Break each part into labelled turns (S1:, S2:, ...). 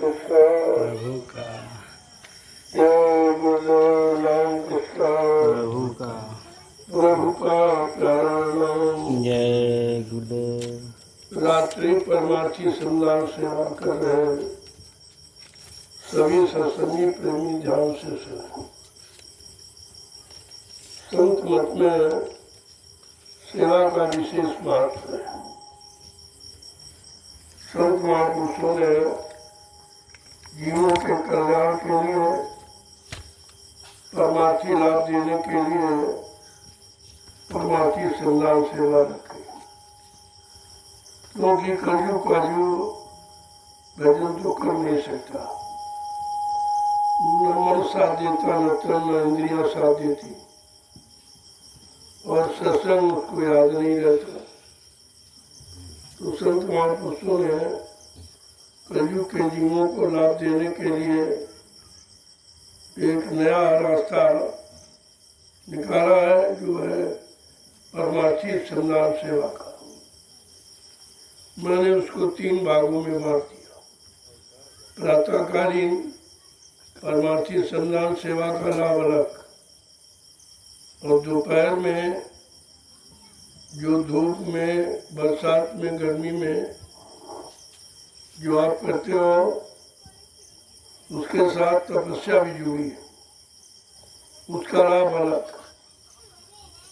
S1: कृष्ण
S2: प्रभु का
S1: जय गुरुदेव राम कृष्ण
S2: प्रभु का
S1: प्रभु का प्यारा नाम।
S2: जय गुरुदेव।
S1: रात्रि परमार्थी संदान सेवा कर रहे सभी सत्संगी प्रेमी ध्यान से सुने। संत मत में सेवा का विशेष महत्व है। संत महापुरुषों ने जीवों के कल्याण के लिए, परमार्थी लाभ देने के लिए परमार्थी संदान सेवा रखी, क्योंकि कलयुग का युग भजन तो कर नहीं सकता, न मन साथ देता, न तन न इंद्रिया साथ देती, और सत्संग उसको याद नहीं रहता। तो संत महापुरुषों ने कलयुग के जीवों को लाभ देने के लिए एक नया रास्ता निकाला है, जो है परमार्थी संदान सेवा का। मैंने उसको 3 भागों में बांट दिया। प्रातःकालीन परमार्थी संदान सेवा का लाभ अलग, और दोपहर में जो धूप में, बरसात में, गर्मी में जो आप करते हो, उसके साथ तपस्या भी जुड़ी है, उसका लाभ अलग,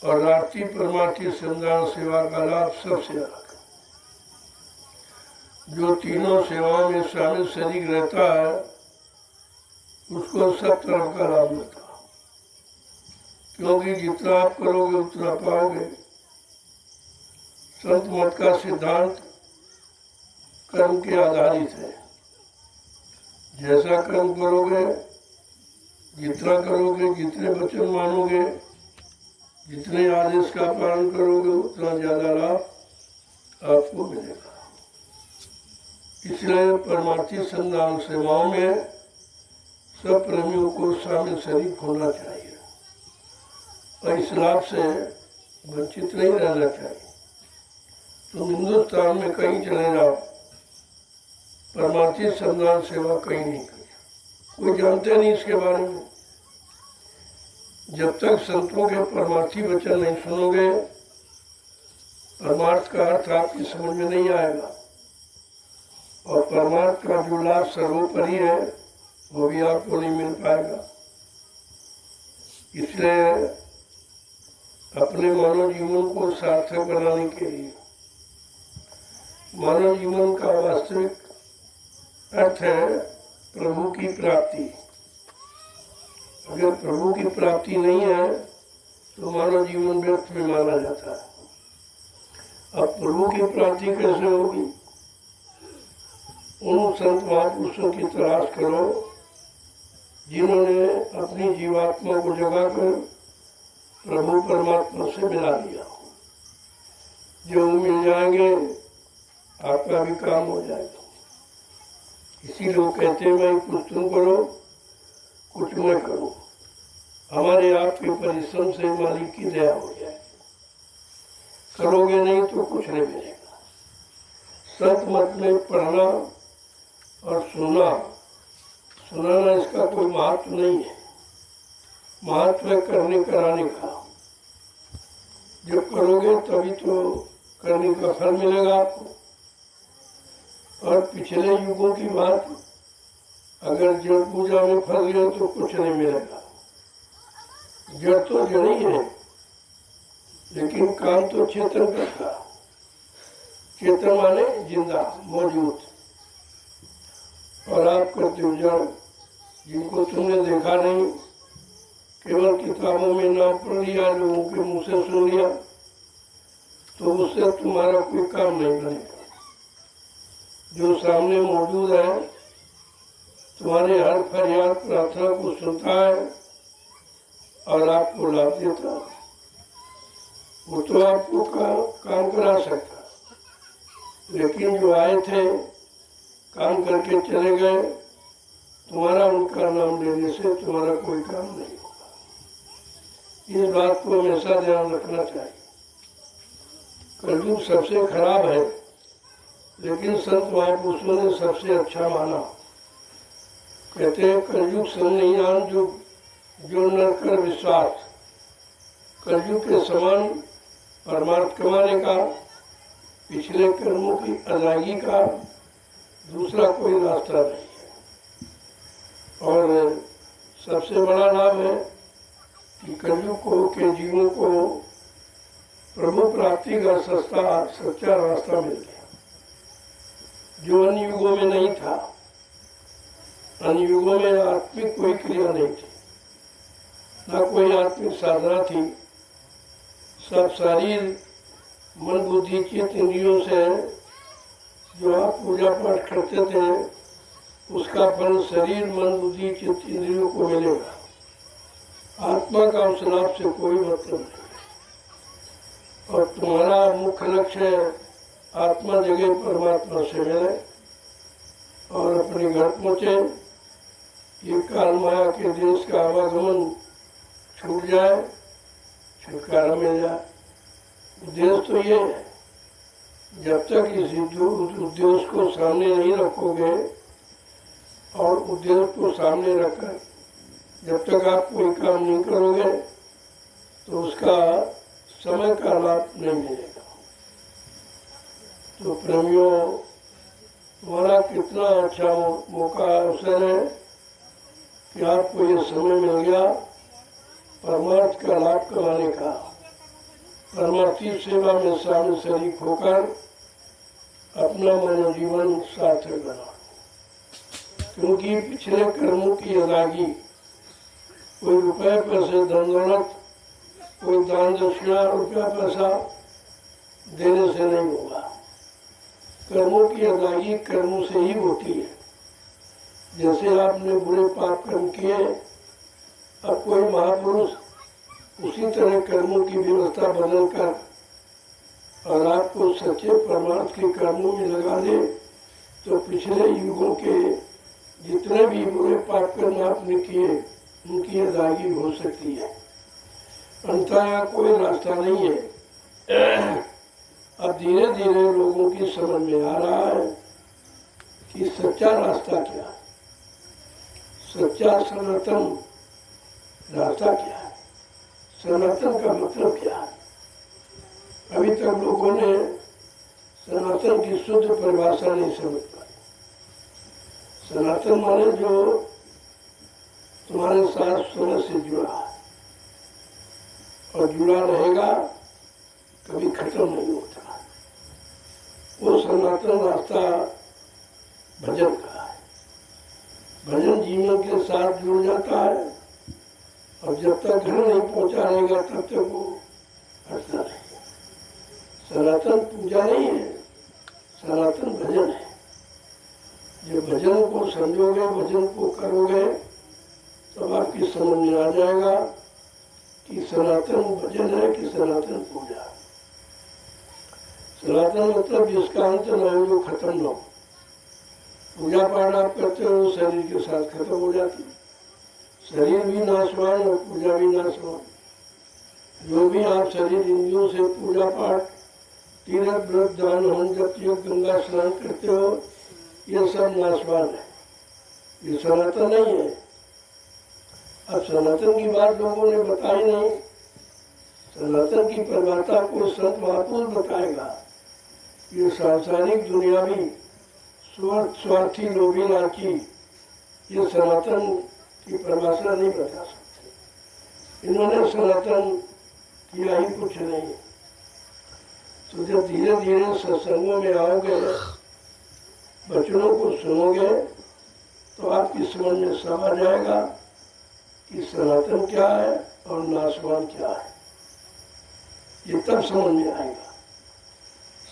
S1: और रात्रि परमार्थी संदान सेवा का लाभ सबसे अलग। जो तीनों सेवाओं में शामिल शरीक रहता है, उसको सब तरह का लाभ मिलता है, क्योंकि जितना आप करोगे उतना पाओगे। संत मत का सिद्धांत कर्म के आधारित है। जैसा कर्म करोगे, जितना करोगे, जितने वचन मानोगे, जितने आदेश का पालन करोगे, उतना ज्यादा लाभ आपको मिलेगा। इसलिए परमार्थी संदान सेवाओं में सब प्रेमियों को शामिल शरीक होना चाहिए, और इस लाभ से वंचित नहीं रहना चाहिए। तुम हिंदुस्तान में कहीं चले जाओ, परमार्थी संदान सेवा कहीं नहीं करी, कोई जानते नहीं इसके बारे में। जब तक संतों के परमार्थी वचन नहीं सुनोगे, परमार्थ का अर्थ आपकी समझ में नहीं आएगा, और परमार्थ का जो लाभ सर्वोपरि है वो भी आपको नहीं मिल पाएगा। इसलिए अपने मानव जीवन को सार्थक बनाने के लिए, मानव जीवन का वास्तविक अर्थ है प्रभु की प्राप्ति। अगर प्रभु की प्राप्ति नहीं है तो मानव जीवन व्यर्थ में माना जाता है। अब प्रभु की प्राप्ति कैसे होगी? उन संत महापुरुषों की तलाश करो जिन्होंने अपनी जीवात्मा को जगाकर प्रभु परमात्मा से मिला लिया। जो मिल जाएंगे आपका भी काम हो जाएगा। इसी लोग कहते हैं भाई कुछ तुम करो, कुछ मैं करूं, हमारे आपके परिश्रम से मालिक की दया हो जाएगी। करोगे नहीं तो कुछ नहीं मिलेगा। संत मत में पढ़ना और सुनाना इसका कोई महत्व नहीं है। महत्व है करने कराने का। जो करोगे तभी तो करने का फल मिलेगा आपको। और पिछले युगों की बात, अगर जड़ पूजा में फंस गए तो कुछ नहीं मिलेगा। जड़ तो जड़ ही है, लेकिन काम तो चेतन करता। चेतन माने जिंदा, मौजूद, और आप करते हो जड़, जिनको तुमने देखा नहीं, केवल किताबों में नाम पढ़ लिया, लोगों के मुंह से सुन लिया, तो उससे तुम्हारा कोई काम नहीं बनेगा। जो सामने मौजूद है, तुम्हारे हर फरियाद प्रार्थना को सुनता है और आपको लाभ देता है। वो तो आपको काम करा सकता, लेकिन जो आए थे काम करके चले गए, तुम्हारा उनका नाम लेने से तुम्हारा कोई काम नहीं होगा। इस बात को हमेशा ध्यान रखना चाहिए। कलयुग सबसे खराब है, लेकिन संत महापुरुषों ने सबसे अच्छा माना। कहते हैं कलयुग संज्ञान जो न कर विश्वास, कलयुग के समान परमार्थ कमाने का, पिछले कर्मों की अदायगी का दूसरा कोई रास्ता नहीं है। और सबसे बड़ा लाभ है कि कलयुग के जीवों को प्रभु प्राप्ति का सच्चा रास्ता मिल गया, जो अन्य युगों में नहीं था। अन्य युगों में आत्मिक कोई क्रिया नहीं थी, ना कोई आत्मिक साधना थी। सब शरीर मन बुद्धि चित्त इंद्रियों से जो आप पूजा पाठ करते थे उसका फल शरीर मन बुद्धि चित्त इंद्रियों को मिलेगा। आत्मा का उस लाभ से कोई मतलब नहीं। और तुम्हारा मुख्य लक्ष्य आत्मा जगह परमात्मा से मिले और अपने घर पहुँचे, ये काल माया के देश का आवागमन छूट जाए, छुटकारा मिल जाए। उद्देश्य तो ये है, जब तक इस उद्देश्य को सामने नहीं रखोगे और उद्देश्य को सामने रखकर जब तक आप कोई काम नहीं करोगे तो उसका समय का लाभ नहीं मिलेगा। तो प्रेमियों, तुम्हारा कितना अच्छा मौका अवसर है कि आपको ये समय मिल गया परमार्थ का लाभ कमाने का, परमार्थी सेवा में शामिल शरीक होकर अपना मनोजीवन सार्थक बना। क्योंकि पिछले कर्मों की अदायगी कोई रुपए पैसे धन दौलत, कोई दान दक्षिणा रुपया पैसा देने से नहीं होगा। कर्मों की अदायगी कर्मों से ही होती है। जैसे आपने बुरे पाप कर्म किए, अब कोई महापुरुष उसी तरह कर्मों की व्यवस्था बदलकर और आपको सच्चे परमार्थ के कर्मों में लगा दे तो पिछले युगों के जितने भी बुरे पाप कर्म आपने किए उनकी अदायगी हो सकती है। अंततः यहाँ कोई रास्ता नहीं है। अब धीरे धीरे लोगों की समझ में आ रहा है कि सच्चा रास्ता क्या है, सच्चा सनातन रास्ता क्या है, सनातन का मतलब क्या है। अभी तक लोगों ने सनातन की शुद्ध परिभाषा नहीं समझ पाई। सनातन माने जो तुम्हारे साथ समय से जुड़ा है और जुड़ा रहेगा, कभी खत्म नहीं होता। वो सनातन रास्ता भजन का है। भजन जीवन के साथ जुड़ जाता है और जब तक घर नहीं पहुंचा रहेगा तब तक वो हटता नहीं। सनातन पूजा नहीं है, सनातन भजन है। जब भजन को समझोगे, भजन को करोगे, तब आपकी समझ में आ जाएगा कि सनातन भजन है कि सनातन पूजा है। सनातन मतलब जिसका अंत न हो, जो खत्म न हो। पूजा पाठ आप करते हो शरीर के साथ खत्म हो जाती है। शरीर भी नाशवान और पूजा भी नाशवान। जो भी आप शरीर इंद्रियों से पूजा पाठ तीर्थ व्रत दान होम जप योग गंगा स्नान करते हो, ये सब नाशवान है, ये सनातन नहीं है। अब सनातन की बात लोगों ने बताई नहीं। सनातन की परिभाषा को संत महापुरुष बताएगा। ये सांसारिक दुनियावी स्वार्थी लोभी लालची ये सनातन की परिभाषा नहीं बता सकते। इन्होंने सनातन किया ही कुछ नहीं। तो जब धीरे धीरे सत्संगों में आओगे, वचनों को सुनोगे, तो आपकी समझ में सब आ जाएगा कि सनातन क्या है और नाशवान क्या है। ये तब समझ में आएगा।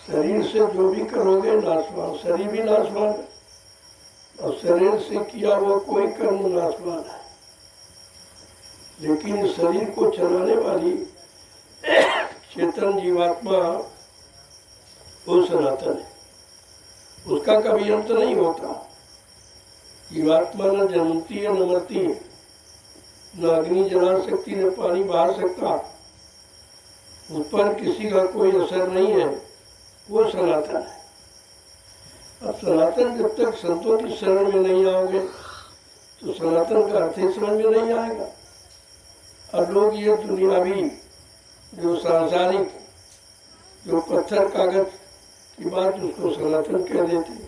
S1: शरीर से जो भी करोगे नाशवान, शरीर भी नाशवान है और शरीर से किया हुआ कोई कर्म नाशवान है। लेकिन शरीर को चलाने वाली चेतन जीवात्मा वो सनातन है, उसका कभी अंत नहीं होता। जीवात्मा न जन्मती है न मरती है, न अग्नि जला सकती न पानी बहा सकता, उस पर किसी का कोई असर नहीं है, वो सनातन है। अब सनातन जब तक संतों की शरण में नहीं आओगे, तो सनातन का अर्थ ही समझ में नहीं आएगा। अब लोग ये दुनियावी जो सांसारिक जो पत्थर कागज की बात उसको सनातन कह देते हैं।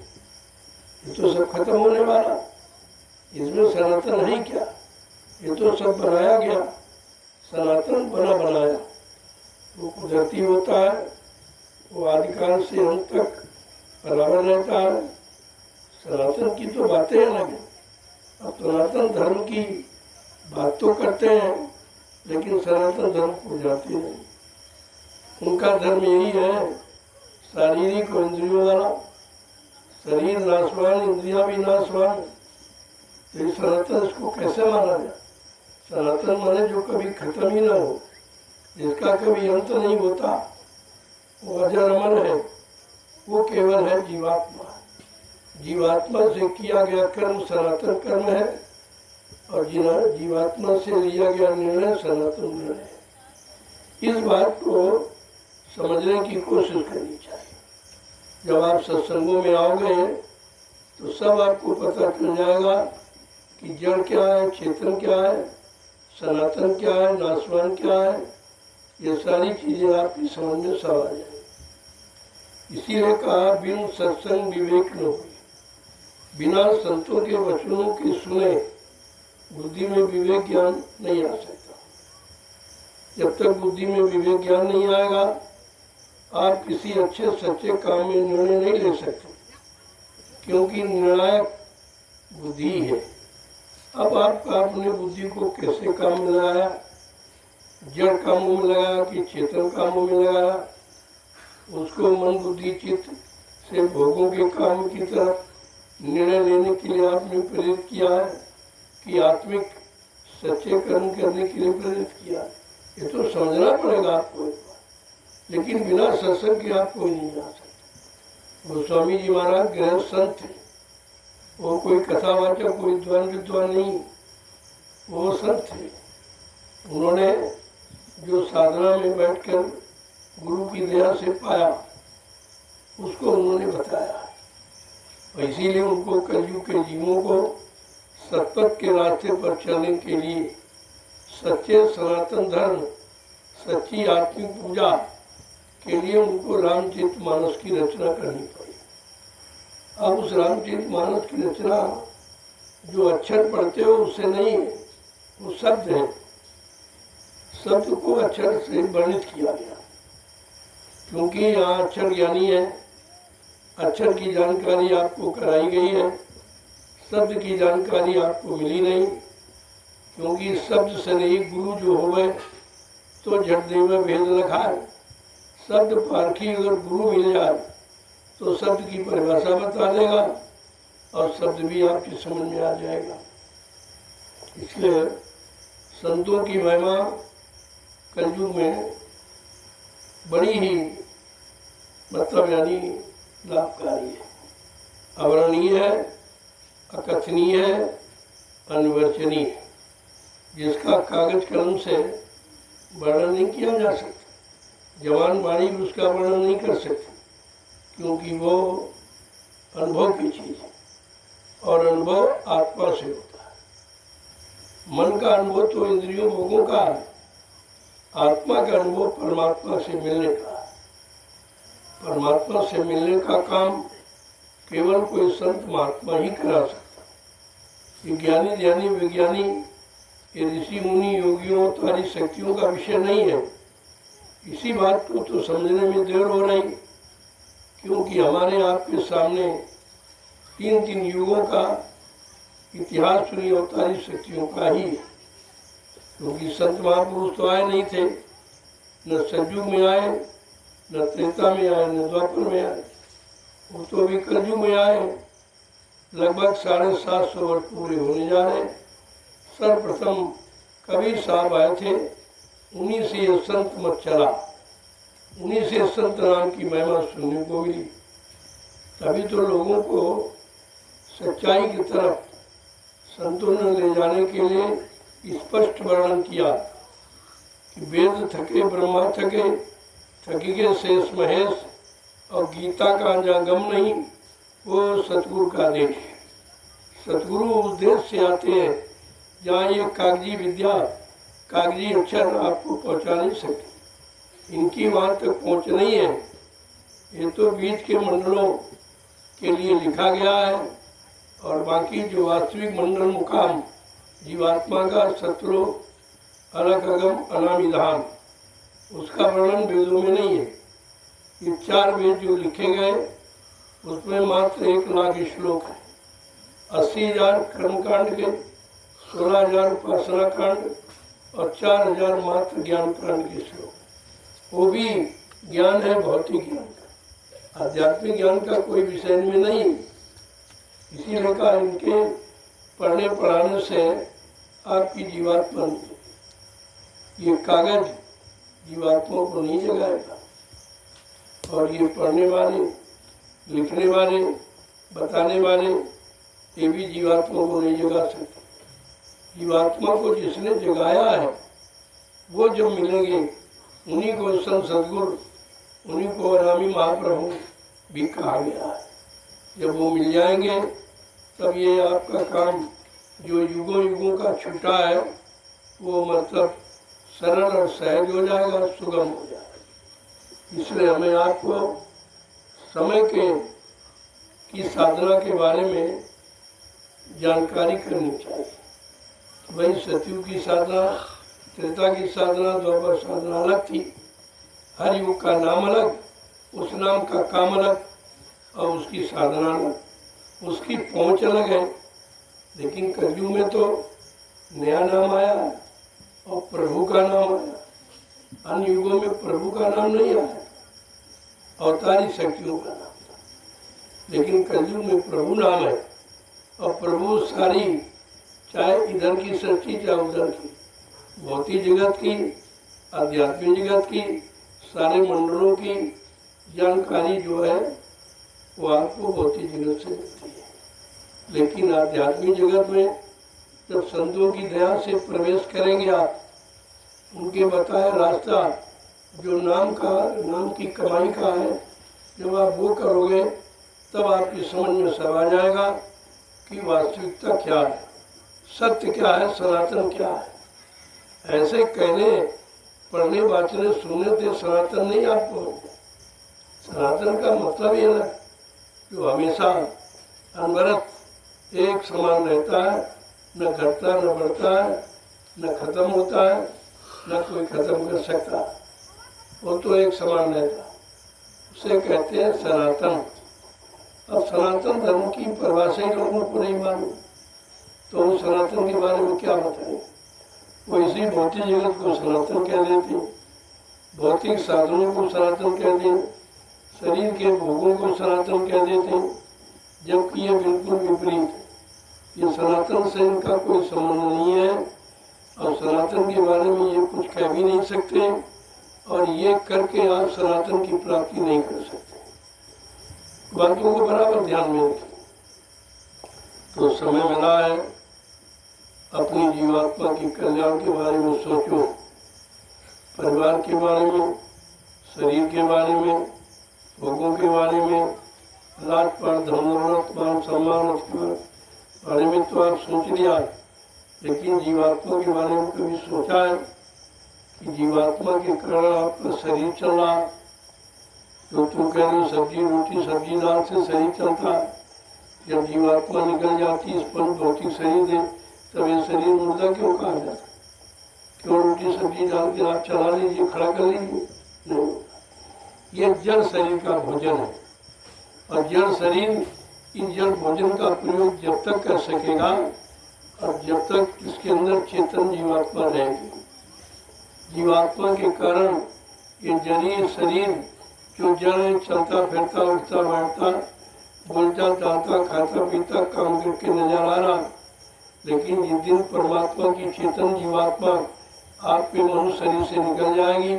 S1: ये तो सब खत्म होने वाला, इसमें सनातन है क्या? ये तो सब बनाया गया, सनातन बना बनाया। वो कुदरती होता है, वो आदिकाल से अंत तक बराबर रहता है। सनातन की तो बातें अलग हैं। अब सनातन धर्म की बात तो करते हैं, लेकिन सनातन धर्म को जानते नहीं। उनका धर्म यही है, शारीरिक और इंद्रियों वाला। शरीर नाशवान, इंद्रियां भी नाशवान। तो इस सनातन इसको कैसे माना जाए? सनातन माने जो कभी खत्म ही ना हो, जिसका कभी अंत नहीं होता, वो अजर अमर है, वो केवल है जीवात्मा। जीवात्मा से किया गया कर्म सनातन कर्म है, और जीवात्मा से लिया गया निर्णय सनातन निर्णय है। इस बात को समझने की कोशिश करनी चाहिए। जब आप सत्संगों में आओगे तो सब आपको पता चल जाएगा कि जड़ क्या है, चेतन क्या है, सनातन क्या है, नाशवान क्या है। ये सारी चीजें आपकी समझ में सब आ जाएंगी। इसीलिए कहा बिन सत्संग विवेक न हुई। बिना संतों के वचनों के सुने बुद्धि में विवेक ज्ञान नहीं आ सकता। जब तक बुद्धि में विवेक ज्ञान नहीं आएगा, आप किसी अच्छे सच्चे काम में निर्णय नहीं ले सकते, क्योंकि निर्णायक बुद्धि है। अब आपका अपने बुद्धि को कैसे काम में लगाया, जड़ कामों में लगाया कि चेतन कामों में लगाया, उसको मन बुद्धि चित्त से भोगों के काम की तरफ निर्णय लेने के लिए आपने प्रेरित किया है कि आत्मिक सच्चे कर्म करने के लिए प्रेरित किया। ये तो समझना पड़ेगा आपको। लेकिन बिना सत्संग के आप कोई नहीं जा सकते। गोस्वामी जी महाराज गृहस्थ संत थे, वो कोई कथावाचक, कोई विद्वान नहीं, वो संत थे। उन्होंने जो साधना में बैठकर गुरु की दया से पाया, उसको उन्होंने बताया। और इसीलिए उनको कलयुग के जीवों को सतपथ के रास्ते पर चलने के लिए सच्चे सनातन धर्म, सच्ची आत्मिक पूजा के लिए उनको रामचरितमानस की रचना करनी पड़ी। अब उस रामचरितमानस की रचना जो अक्षर पढ़ते हो उससे नहीं है, वो शब्द है। शब्द को अक्षर से वर्णित किया गया, क्योंकि यहाँ अक्षर ज्ञानी है, अक्षर की जानकारी आपको कराई गई है, शब्द की जानकारी आपको मिली नहीं। क्योंकि शब्द से नहीं, गुरु जो होवे तो जड़ देव भेद लखाए। शब्द पारखी अगर गुरु मिल जाए तो शब्द की परिभाषा बता देगा और शब्द भी आपकी समझ में आ जाएगा। इसलिए संतों की महिमा कलयुग में बड़ी ही मतलब यानी लाभकारी है, अवर्णनीय है, अकथनीय है, अनिवर्चनीय है, जिसका कागज कलम से वर्णन नहीं किया जा सकता। जवान वाणी भी उसका वर्णन नहीं कर सकती, क्योंकि वो अनुभव की चीज है और अनुभव आत्मा से होता है। मन का अनुभव तो इंद्रियों भोगों का है, आत्मा का अनुभव परमात्मा से मिलने का है। परमात्मा से मिलने का काम केवल कोई संत महात्मा ही करा सकता। ये ज्ञानी ध्यानी विज्ञानी, ये ऋषि मुनि योगियों तारी शक्तियों का विषय नहीं है। इसी बात को तो समझने में देर हो रही, क्योंकि हमारे आपके सामने तीन तीन युगों का इतिहास सुनी अवतारी शक्तियों का ही है। क्योंकि संत महापुरुष तो आए नहीं थे, न सतयुग में आए, न त्रेता में आए, न द्वापर में आए, वो तो अभी कलयुग में आए। लगभग 750 वर्ष पूरे होने जा रहे। सर्वप्रथम कबीर साहब आए थे, उन्हीं से ये संत मत चला, उन्हीं से संत नाम की महिमा सुनने को मिली। तभी तो लोगों को सच्चाई की तरफ संतों ने ले जाने के लिए स्पष्ट वर्णन किया कि वेद थके ब्रह्मा थके, थकी के शेष महेश, और गीता का जहाँ गम नहीं, वो सतगुरु का देश है। सतगुरु उस देश से आते हैं जहाँ ये कागजी विद्या, कागजी अक्षर आपको पहुँचा नहीं सकते, इनकी वहाँ तक पहुँच नहीं है। ये तो बीच के मंडलों के लिए लिखा गया है, और बाकी जो वास्तविक मंडल मुकाम जीवात्मा का सत्रो अलग अगम अनामिधान, उसका वर्णन वेदों में नहीं है। ये 4 वेद जो लिखे गए उसमें मात्र 1 लाख श्लोक है। 80,000 कर्मकांड के, 16,000 उपासना कांड और 4,000 मात्र ज्ञान कांड के श्लोक। वो भी ज्ञान है भौतिक ज्ञान का, आध्यात्मिक ज्ञान का कोई विषय में नहीं। इसीलिए कहा इनके पढ़ने पढ़ाने से आपकी जीवात्मा नहीं, ये कागज जीवात्मा को नहीं जगाएगा, और ये पढ़ने वाले, लिखने वाले, बताने वाले, ये भी जीवात्मा को नहीं जगा सकते। जीवात्मा को जिसने जगाया है वो जब मिलेंगे उन्हीं को संत सदगुरु, उन्हीं को अनामी महाप्रभु भी कहा गया है। जब वो मिल जाएंगे तब ये आपका काम जो युगों युगों का छूटा है वो मतलब सरल और सहज हो जाएगा, सुगम हो जाएगा। इसलिए हमें आपको समय की साधना के बारे में जानकारी करनी चाहिए। भाई सतयुग की साधना, त्रेता की साधना, द्वापर साधना अलग थी। हर युग का नाम अलग, उस नाम का काम अलग, और उसकी साधना अलग, उसकी पहुंच अलग है। लेकिन कलयुग में तो नया नाम आया और प्रभु का नाम आया। अन्य युगों में प्रभु का नाम नहीं आया, अवतारी शक्तियों का नाम था। लेकिन कलयुग में प्रभु नाम है, और प्रभु सारी, चाहे इधर की सृष्टि चाहे उधर की, भौतिक जगत की, आध्यात्मिक जगत की, सारे मंडलों की जानकारी जो है वो आपको भौतिक जगत से मिलती है। लेकिन आध्यात्मिक जगत में जब संतों की दया से प्रवेश करेंगे आप, उनके बताए रास्ता जो नाम की कमाई का है, जब आप वो करोगे तब आपकी समझ में सब आ जाएगा कि वास्तविकता क्या है, सत्य क्या है, सनातन क्या है। ऐसे कहने, पढ़ने, वाचने, सुनने से सनातन नहीं आपको। सनातन का मतलब ये है जो हमेशा अनवरत एक समान रहता है, न घटता न बढ़ता है, न खत्म होता है, न कोई खत्म कर सकता, वो तो एक समान रहता, उसे कहते हैं सनातन। अब सनातन धर्म की परिभाषा ही लोगों को नहीं मालूम, तो उन सनातन के बारे में क्या बताएं। वो इसी भौतिक जगत को सनातन कह देते, भौतिक साधनों को सनातन कह देते, शरीर के भोगों को सनातन कह देते, जबकि ये बिल्कुल विपरीत है। ये सनातन से इनका कोई संबंध नहीं है, और सनातन के बारे में ये कुछ कह भी नहीं सकते, और ये करके आप सनातन की प्राप्ति नहीं कर सकते। बातों को बराबर ध्यान में रखें। तो समय मिला है, अपनी जीवात्मा की कल्याण के बारे में सोचो, परिवार के बारे में, शरीर के बारे में, भोगों के बारे में, राजपाट, धर्म, मान सम्मान के बारे में तो आप सोच लिया, लेकिन जीवात्मा के बारे में कभी सोचा है कि जीवात्मा के कारण आपका शरीर चल रहा है। तो तुम कह रहे हो सब्जी रोटी सब्जी दाल से शरीर चलता है, जब जीवात्मा निकल जाती इस पर भौतिक शरीर दे, तब ये शरीर मुर्दा क्यों कहा जाता? क्यों रोटी सब्जी दाल के आप चला लीजिए, खड़ा कर लीजिए? नहीं, ये जड़ शरीर का भोजन है, और जड़ शरीर इस जड़ भोजन का प्रयोग जब तक कर सकेगा और जब तक इसके अंदर चेतन जीवात्मा रहेगी। जीवात्मा के कारण ये जड़ीय शरीर जो जड़ चलता फिरता उठता बैठता बोलता चालता खाता पीता काम करके नजर आ रहा, लेकिन जिस दिन परमात्मा की चेतन जीवात्मा आपके मनुष्य शरीर से निकल जाएगी,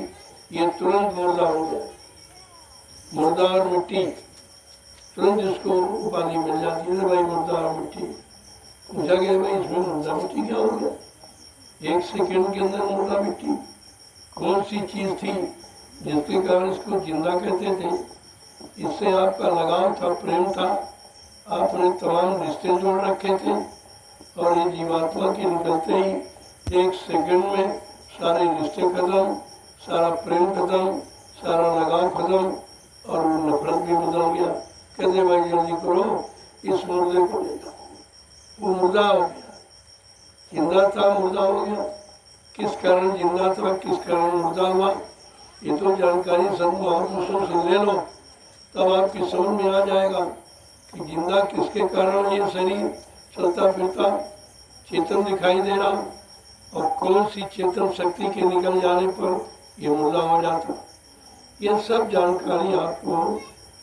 S1: ये तुरंत मुर्दा हो जाए। मुर्दा और मिट्टी तुरंत जिसको उपाधि मिल जाती है, भाई मुर्दा और मिट्टी। पूछा गया भाई इसमें मुर्दा मिट्टी क्या हो गया? 1 सेकंड के अंदर मुर्दा मिट्टी। कौन सी चीज थी जिसके कारण इसको जिंदा कहते थे? इससे आपका लगाव था, प्रेम था, आपने तमाम रिश्ते जोड़ रखे थे और ये जीवात्मा के निकलते ही एक सेकंड में सारे रिश्ते खत्म, सारा प्रेम खत्म, सारा लगाव खत्म और वो नफरत भी बदल गया। कहते भाई जल्दी करो, इस मुर्दे को ले जाओ। वो मुर्दा हो गया, जिंदा था मुर्दा हो गया। किस कारण जिंदा था, किस कारण मुर्दा हुआ, ये तो जानकारी संत महापुरुषों से ले लो, तब आपकी समझ में आ जाएगा कि जिंदा किसके कारण ये शरीर चलता फिरता चेतन दिखाई दे रहा और कौन सी चेतन शक्ति के निकल जाने पर ये मुर्दा हो जाता। ये सब जानकारी आपको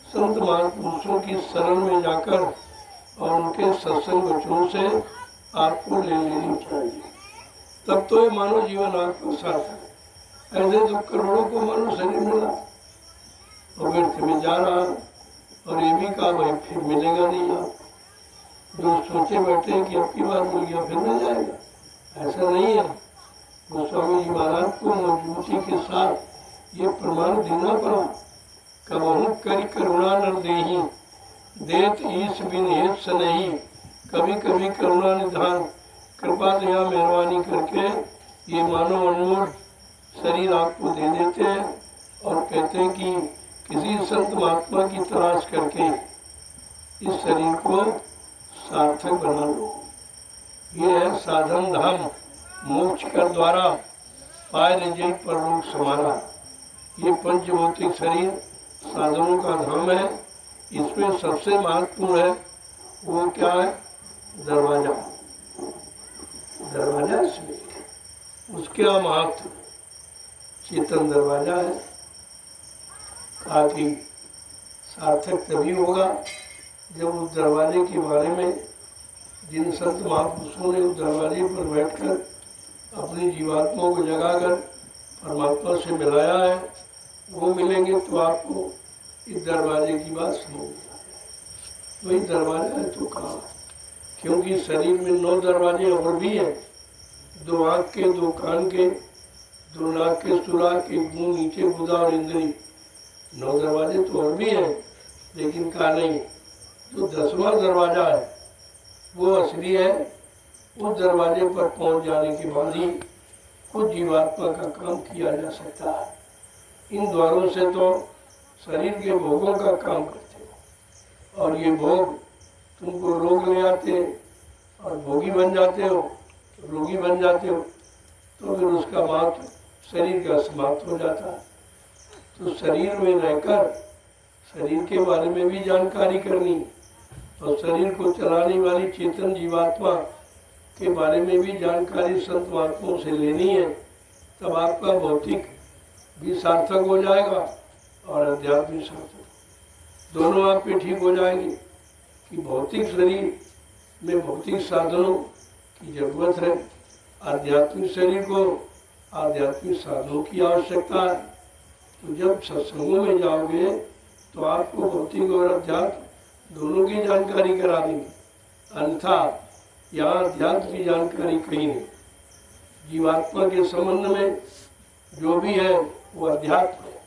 S1: संत महापुरुषों की शरण में जाकर और उनके सत्संग वचनों से आपको ले लेनी चाहिए, तब तो ये मानव जीवन आपको सार्थक है। ऐसे तो करोड़ों को मानव शरीर मिला और व्यर्थ में जा रहा है और ये भी कहा भाई फिर मिलेगा नहीं। आप जो सोचे बैठे हैं कि अब की बार मिल गया फिर मिल जाएगा, ऐसा नहीं है। गोस्वामी जी महाराज को मजबूती के साथ ये प्रमाण देना पड़ा। कबहू करी करुणा न देही, देत ईश बिन हेत स नहीं। कभी कभी करुणा निधान, कृपा दया मेहरबानी करके ये मानव अनमोल शरीर आपको दे देते हैं और कहते हैं कि किसी संत महात्मा की तलाश करके इस शरीर को सार्थक बना लो। ये है साधन धाम, मोक्ष कर द्वारा पाए निजय परलोक समारा। ये पंच भौतिक शरीर साधनों का धाम है। इसमें सबसे महत्वपूर्ण है वो क्या है, दरवाजा। दरवाजा इसमें उसका महत्व चेतन दरवाजा है। काफी सार्थक तभी होगा जब उस दरवाजे के बारे में जिन संत महापुरुषों ने उस दरवाजे पर बैठकर अपनी जीवात्माओं को जगाकर परमात्मा से मिलाया है, वो मिलेंगे तो आपको इस दरवाजे की बात समझ। वही दरवाजा है तो कहा, क्योंकि शरीर में 9 दरवाजे और भी हैं। 2 आँख के, 2 कान के, 2 नाक के, सुराख के, मुंह, नीचे गुदा और इंद्री। 9 दरवाजे तो और भी हैं, लेकिन कहा नहीं जो 10वां दरवाजा है वो असली है। उस दरवाजे पर पहुंच जाने के बाद ही खुद जीवात्मा का काम किया जा सकता है। इन द्वारों से तो शरीर के भोगों का काम करते हो और ये भोग तुमको रोग ले आते और भोगी बन जाते हो, रोगी बन जाते हो, तो फिर उसका महत्व शरीर का समाप्त हो जाता है। तो शरीर में रहकर शरीर के बारे में भी जानकारी करनी और शरीर को चलाने वाली चेतन जीवात्मा के बारे में भी जानकारी संत महात्माओं से लेनी है। तब आपका भौतिक भी सार्थक हो जाएगा और अध्यात्म भी सार्थक, दोनों आपके ठीक हो जाएंगे। कि भौतिक शरीर में भौतिक साधनों की जरूरत है, आध्यात्मिक शरीर को आध्यात्मिक साधनों की आवश्यकता है। तो जब सत्संगों में जाओगे तो आपको भौतिक और अध्यात्म दोनों की जानकारी करा देंगे, अन्यथा यहाँ अध्यात्म की जानकारी कहीं नहीं। जीवात्मा के संबंध में जो भी है वो अध्यात्म है।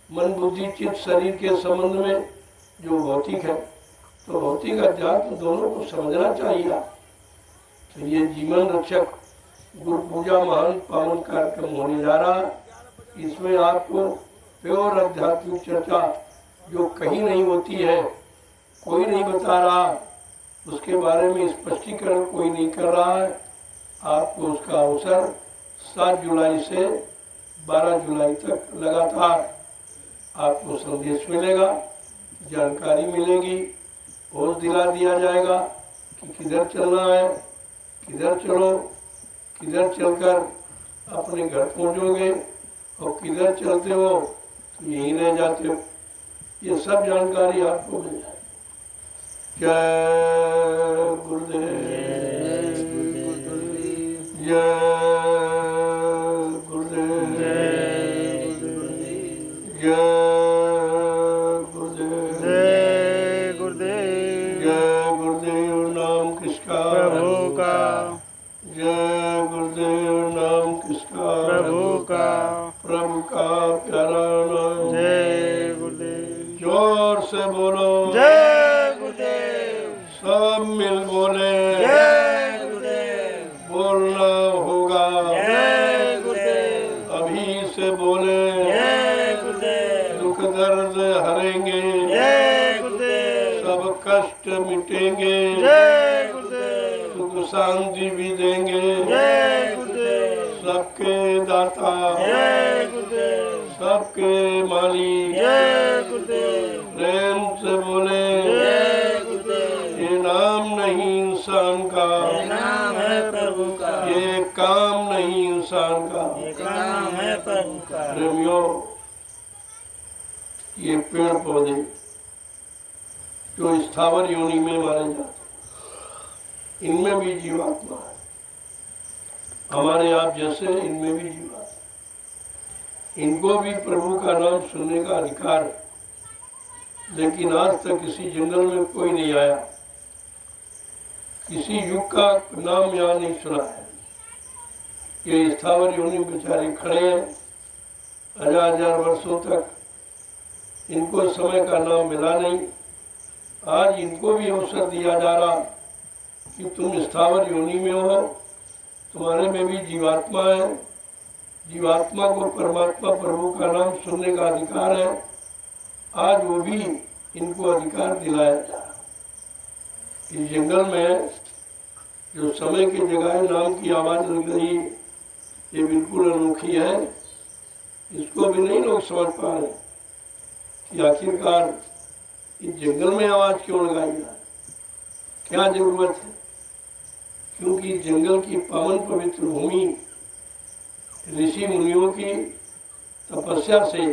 S1: मन बुद्धि चित्त शरीर के संबंध में जो भौतिक है, तो भौतिक अध्यात्म दोनों को समझना चाहिए। तो ये जीवन रक्षक गुरु पूजा महान पावन कार्यक्रम होने जा रहा है। इसमें आपको प्योर आध्यात्मिक चर्चा जो कहीं नहीं होती है, कोई नहीं बता रहा, उसके बारे में स्पष्टीकरण कोई नहीं कर रहा है। आपको उसका अवसर 7 जुलाई से 12 जुलाई तक लगातार आपको संदेश मिलेगा, जानकारी मिलेगी, होश दिला दिया जाएगा कि किधर चलना है, किधर चलो, किधर चलकर अपने घर पहुँचोगे और किधर चलते हो तो यहीं रह जाते हो। ये सब जानकारी आपको मिल जाए। जय गुरुदेव, जय गुरुदेव, जय गुरुदेव,
S2: जय गुरुदेव।
S1: जय गुरुदेव नाम किसका,
S2: प्रभु का।
S1: जय गुरुदेव नाम किसका,
S2: प्रभु का।
S1: प्रभु का प्यारा नाम।
S2: जय गुरुदेव।
S1: जोर से बोलो
S2: जय गुरुदेव।
S1: मिटेंगे,
S2: जय गुरुदेव।
S1: सुख शांति भी देंगे,
S2: जय गुरुदेव।
S1: सबके दाता,
S2: जय गुरुदेव।
S1: सबके मालिक,
S2: जय गुरुदेव।
S1: प्रेम से बोले,
S2: जय गुरुदेव।
S1: ये नाम नहीं इंसान का,
S2: ये नाम है प्रभु का,
S1: ये काम नहीं इंसान का।
S2: ये काम है प्रभु का।
S1: प्रेमियों, ये पेड़ पौधे जो स्थावर योनि में मारे जाते, इनमें भी जीवात्मा है। हमारे आप जैसे इनमें भी जीवात्मा, इनको भी प्रभु का नाम सुनने का अधिकार है। लेकिन आज तक किसी जंगल में कोई नहीं आया, किसी युग का नाम यहाँ नहीं सुना है। ये स्थावर योनि बेचारे खड़े हैं, हजार हजार वर्षों तक इनको समय का नाम मिला नहीं। आज इनको भी अवसर दिया जा रहा कि तुम स्थावर योनि में हो, तुम्हारे में भी जीवात्मा है, जीवात्मा को परमात्मा प्रभु का नाम सुनने का अधिकार है। आज वो भी इनको अधिकार दिलाया जा रहा। इस जंगल में जो समय की जगह नाम की आवाज़ लग रही, ये बिल्कुल अनोखी है। इसको भी नहीं लोग समझ पा रहे कि आखिरकार इस जंगल में आवाज़ क्यों लगाई जाए, क्या जरूरत है। क्योंकि जंगल की पावन पवित्र भूमि ऋषि मुनियों की तपस्या से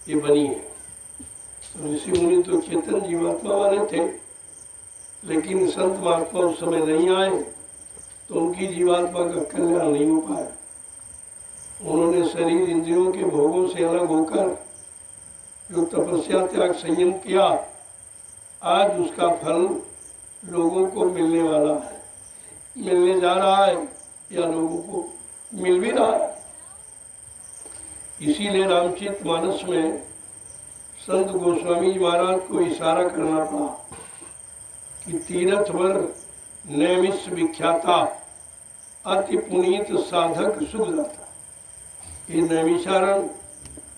S1: ये बनी है। तो ऋषि मुनि तो चेतन जीवात्मा वाले थे, लेकिन संत महात्मा उस समय नहीं आए, तो उनकी जीवात्मा का कल्याण नहीं हो पाया। उन्होंने शरीर इंद्रियों के भोगों से अलग होकर जो तपस्या त्याग संयम किया, आज उसका फल लोगों को मिलने वाला है, मिलने जा रहा है, या लोगों को मिल भी रहा है। इसीलिए रामचरित मानस में संत गोस्वामी जी महाराज को इशारा करना पड़ा कि तीरथ वर नैमिष विख्याता अति पुनीत साधक सुखदाता। ये नैमिषारण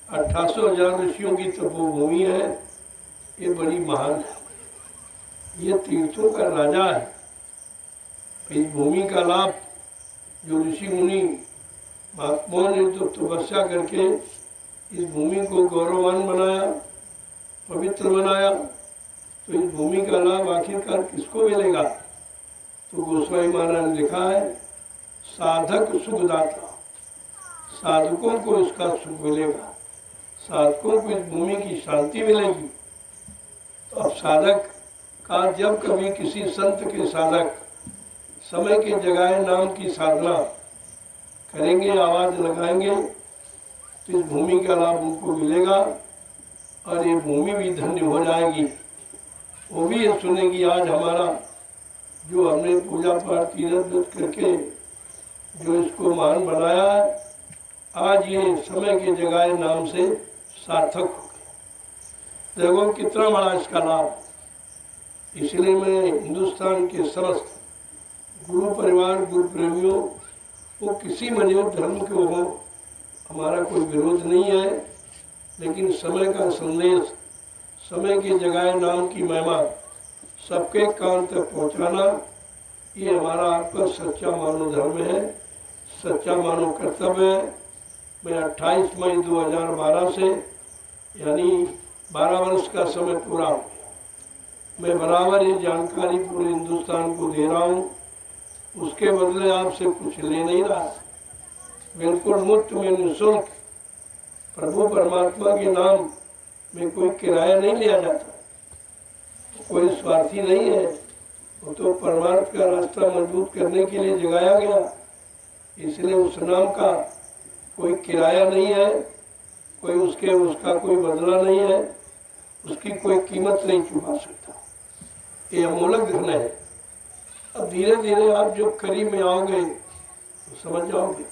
S1: 18,000 ऋषियों की तपोभूमि है, ये बड़ी महान है, ये तीर्थों का राजा है। इस भूमि का लाभ जो ऋषि मुनि महात्माओं ने तो तपस्या करके इस भूमि को गौरवान बनाया, पवित्र बनाया, तो इस भूमि का लाभ आखिरकार किसको मिलेगा। तो गोस्वामी महाराज ने लिखा है, साधक सुखदाता, साधकों को इसका सुख मिलेगा, साधकों को इस भूमि की शांति मिलेगी। तो अब साधक का जब कभी किसी संत के साधक समय के जगह नाम की साधना करेंगे, आवाज़ लगाएंगे, तो इस भूमि का लाभ उनको मिलेगा और ये भूमि भी धन्य हो जाएगी। वो भी ये सुनेगी, आज हमारा जो हमने पूजा पाठ तीरथ व्रत करके जो इसको महान बनाया है, आज ये समय के जगह नाम से सार्थक हो गया। देखो कितना बड़ा इसका लाभ। इसलिए मैं हिंदुस्तान के समस्त गुरु परिवार, गुरु प्रेमियों, वो किसी मजहब धर्म के हो, हमारा कोई विरोध नहीं है, लेकिन समय का संदेश, समय की जगह नाम की महिमा सबके कान तक पहुंचाना, ये हमारा आपका सच्चा मानव धर्म है, सच्चा मानव कर्तव्य है। मैं 28 मई 2012 से, यानी 12 वर्ष का समय पूरा हो गया, मैं बराबर ये जानकारी पूरे हिंदुस्तान को दे रहा हूँ। उसके बदले आपसे कुछ ले नहीं रहा, बिल्कुल मुफ्त में निःशुल्क प्रभु परमात्मा के नाम में कोई किराया नहीं लिया जाता, कोई स्वार्थी नहीं है, वो तो परमार्थ का रास्ता मजबूत करने के लिए जगाया गया। इसलिए उस नाम का कोई किराया नहीं है, कोई उसका कोई बदला नहीं है, उसकी कोई कीमत नहीं चुका सकता। ये अमोलक धन है। अब धीरे धीरे आप जो करीब में आओगे तो समझ जाओगे।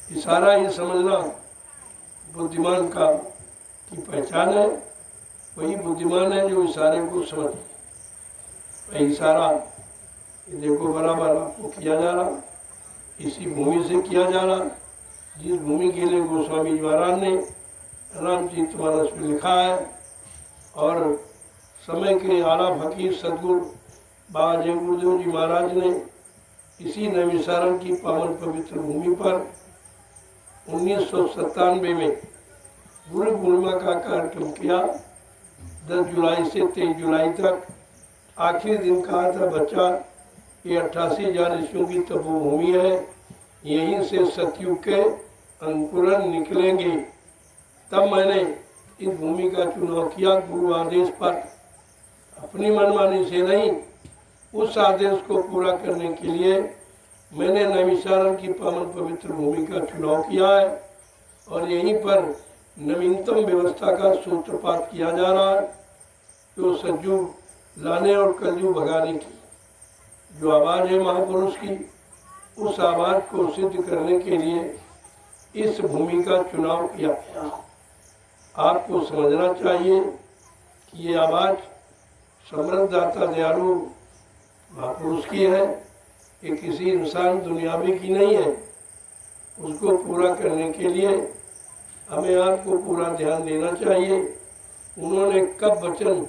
S1: इशारा ये समझना बुद्धिमान का की पहचान है, वही बुद्धिमान है जो इशारे को समझे। इशारा ये देखो बराबर आपको किया जा रहा, इसी भूमि से किया जा रहा, जिस भूमि के लिए गोस्वामी महाराज ने रामचरित मानस में लिखा है। और समय के आला फकीर सदगुरु बाबा जय गुरुदेव जी महाराज ने इसी नैमिषारण की पावन पवित्र भूमि पर 1997 में गुरु पूर्णिमा का कार्यक्रम किया। 10 जुलाई से 23 जुलाई तक आखिरी दिन कहा था बच्चा ये 88,000 ऋषियों की तपोभूमि है, यहीं से सतयुग के अंकुरन निकलेंगे। तब मैंने इस भूमि का चुनाव किया गुरु आदेश पर, अपनी मनमानी से नहीं। उस आदेश को पूरा करने के लिए मैंने नैमिषारण की पावन पवित्र भूमि का चुनाव किया है और यहीं पर नवीनतम व्यवस्था का सूत्रपात किया जा रहा है। जो सतयुग लाने और कलयुग भगाने की जो आवाज़ है महापुरुष की, उस आवाज़ को सिद्ध करने के लिए इस भूमि का चुनाव किया गया। आपको समझना चाहिए कि ये आवाज़ समृद्धदाता दयालु महापुरुष की है, ये किसी इंसान दुनियावी की नहीं है। उसको पूरा करने के लिए हमें आपको पूरा ध्यान देना चाहिए। उन्होंने कब वचन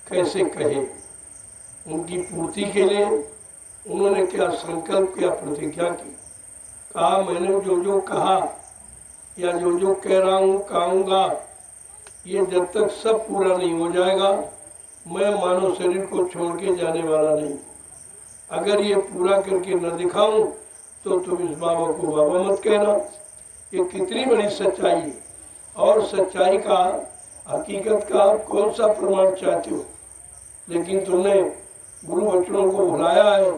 S1: कैसे कहे, उनकी पूर्ति के लिए उन्होंने क्या संकल्प क्या प्रतिज्ञा की। कहा मैंने जो कहा या जो कह रहा हूँ कहूँगा, ये जब तक सब पूरा नहीं हो जाएगा मैं मानव शरीर को छोड़ के जाने वाला नहीं। अगर ये पूरा करके न दिखाऊं तो तुम इस बाबा को बाबा मत कहना। ये कितनी बड़ी सच्चाई है। और सच्चाई का हकीकत का कौन सा प्रमाण चाहते हो, लेकिन तुमने गुरु वचनों को भुलाया है,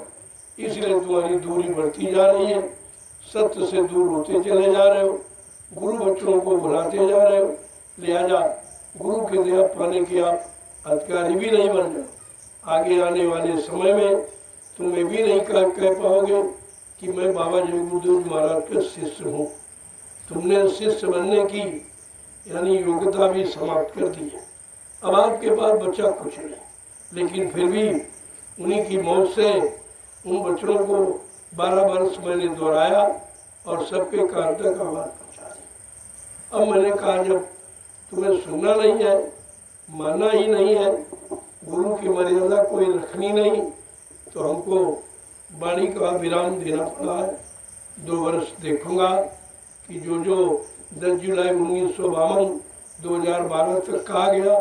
S1: इसलिए तुम्हारी दूरी बढ़ती जा रही है। सत्य से दूर होते चले जा रहे हो, गुरु वचनों को भुलाते जा रहे हो। लिहाजा गुरु की दया पाने के आप अधिकारी भी नहीं बन जाओ। आगे आने वाले समय में तुम्हें भी नहीं कह पाओगे कि मैं बाबा जय गुरुदेव महाराज का शिष्य हूँ। तुमने शिष्य बनने की यानी योग्यता भी समाप्त कर दी है। अब आपके पास बचा कुछ नहीं, लेकिन फिर भी उन्हीं की मौत से उन बच्चों को 12 वर्ष मैंने दोहराया और सबके कान तक आवाज़ पहुँचा दी। अब मैंने कहा जब तुम्हें सुनना नहीं है, मानना ही नहीं है, गुरु की मर्यादा कोई रखनी नहीं, तो हमको वाणी का विराम देना पड़ा है। 2 वर्ष देखूंगा कि जो 10 जुलाई 1952 2012 तक कहा गया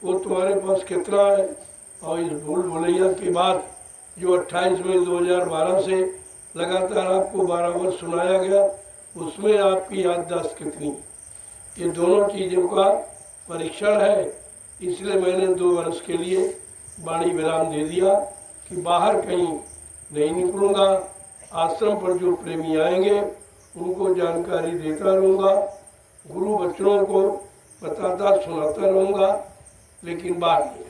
S1: वो तुम्हारे पास कितना है, और इस भूल भुलैया के बाद जो 28 मई 2012 से लगातार आपको 12 वर्ष सुनाया गया, उसमें आपकी याददाश्त कितनी। ये दोनों चीज़ों का परीक्षण है। इसलिए मैंने 2 वर्ष के लिए वाणी विराम दे दिया कि बाहर कहीं नहीं निकलूँगा। आश्रम पर जो प्रेमी आएंगे उनको जानकारी देता रहूँगा, गुरु बच्चों को बताता सुनाता रहूँगा, लेकिन बाहर नहीं।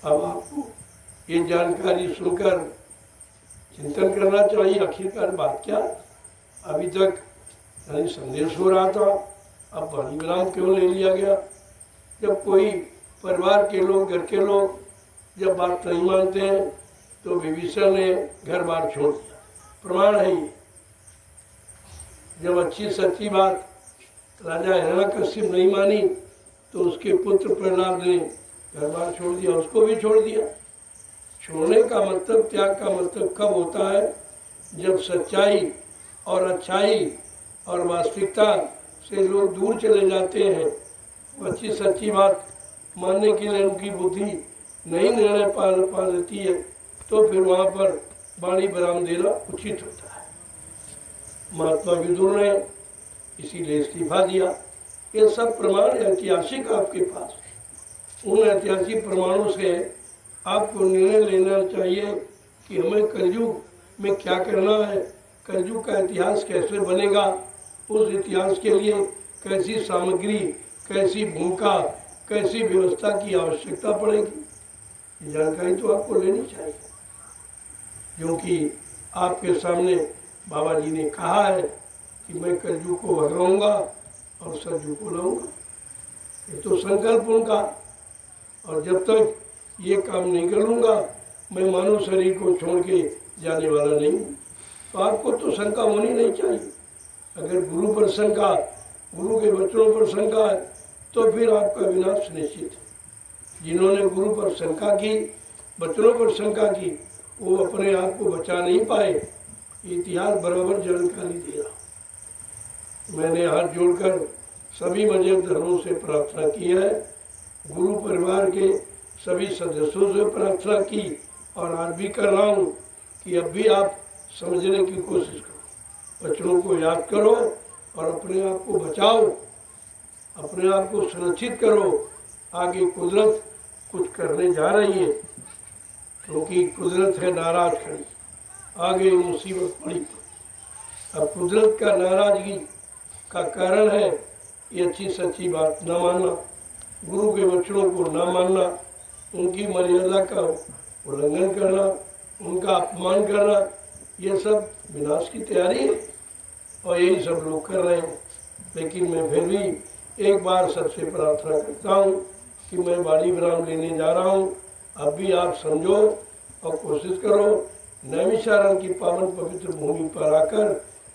S1: अब आपको ये जानकारी सुनकर चिंतन करना चाहिए, आखिरकार बात क्या। अभी तक यानी संदेश हो रहा था, अब वाणी विराम क्यों ले लिया गया। जब कोई परिवार के लोग, घर के लोग जब बात नहीं मानते हैं तो विभीषण ने घर बार छोड़ दिया। प्रमाण है ये। जब अच्छी सच्ची बात राजा हिरण्यकश्यप नहीं मानी तो उसके पुत्र प्रहलाद ने घर बार छोड़ दिया, उसको भी छोड़ दिया। छोड़ने का मतलब, त्याग का मतलब कब होता है, जब सच्चाई और अच्छाई और वास्तविकता से लोग दूर चले जाते हैं। अच्छी सच्ची बात मानने के लिए उनकी बुद्धि नहीं निर्णय पा लेती है, तो फिर वहाँ पर वाणी विराम देना उचित होता है। महात्मा विदुर ने इसीलिए इस्तीफा दिया। ये सब प्रमाण ऐतिहासिक आपके पास। उन ऐतिहासिक प्रमाणों से आपको निर्णय लेना चाहिए कि हमें कलयुग में क्या करना है, कलयुग का इतिहास कैसे बनेगा, उस इतिहास के लिए कैसी सामग्री, कैसी भूमिका, कैसी व्यवस्था की आवश्यकता पड़ेगी। ये जानकारी तो आपको लेनी चाहिए, क्योंकि आपके सामने बाबा जी ने कहा है कि मैं कलयुग को भगाऊंगा और सतयुग को लाऊंगा। ये तो संकल्प उनका, और जब तक ये काम नहीं करूँगा मैं मानव शरीर को छोड़ के जाने वाला नहीं हूँ। तो आपको तो शंका होनी नहीं चाहिए। अगर गुरु पर शंका, गुरु के बच्चों पर शंका है, तो फिर आपका विनाश निश्चित है। जिन्होंने गुरु पर शंका की, बच्चों पर शंका की, वो अपने आप को बचा नहीं पाए। इतिहास बराबर जानकारी दे रहा। मैंने हाथ जोड़कर सभी मजहब धर्मों से प्रार्थना की है, गुरु परिवार के सभी सदस्यों से प्रार्थना की और आज भी कर रहा हूँ कि अब भी आप समझने की कोशिश करो, बच्चों को याद करो और अपने आप को बचाओ, अपने आप को सुरक्षित करो। आगे कुदरत कुछ करने जा रही है, क्योंकि कुदरत है नाराज खड़ी, आगे मुसीबत पड़ी। अब कुदरत का नाराजगी का कारण है ये अच्छी सच्ची बात न मानना, गुरु के वचनों को न मानना, उनकी मर्यादा का उल्लंघन करना, उनका अपमान करना, ये सब विनाश की तैयारी है और यही सब लोग कर रहे हैं। लेकिन मैं फिर भी एक बार सबसे प्रार्थना करता हूँ कि मैं बाड़ी विराम लेने जा रहा हूँ। अब भी आप समझो और कोशिश करो, नैमिषारण्य की पावन पवित्र भूमि पर आकर